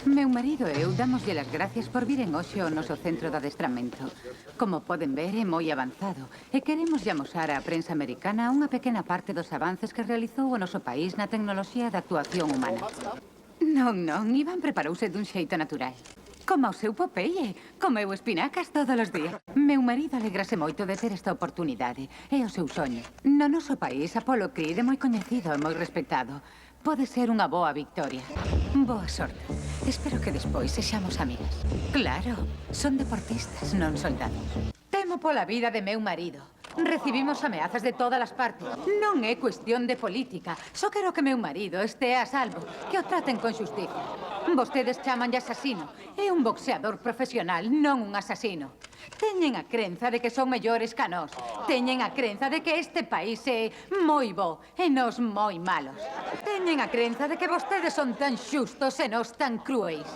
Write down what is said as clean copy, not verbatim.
Meu marido e eu damoslle as gracias por viren hoxe ao noso centro de adestramento. Como poden ver, é moi avanzado e queremos amosar á prensa americana unha pequena parte dos avances que realizou o noso país na tecnoloxía de actuación humana. Non, Iván preparouse dun xeito natural. Como o seu Popeye. Comeu espinacas todos os días. Meu marido alegrase moito de ter esta oportunidade. É o seu soño. No noso país, Apollo Creed é moi coñecido e moi respectado. Pode ser unha boa victoria. Boa sorte. Espero que despois sexamos amigas. Claro, son deportistas, non soldados. Temo pola vida de meu marido. Recibimos ameazas de todas as partes. Non é cuestión de política. Só quero que meu marido estea a salvo. Que o traten con xustiza. Vostedes chamanlle asasino. É un boxeador profesional, non un asasino. Teñen a crenza de que son mellores ca nós. Teñen a crenza de que este país é moi bo e nós moi malos. Teñen a crenza de que vostedes son tan xustos e nós tan cruéis.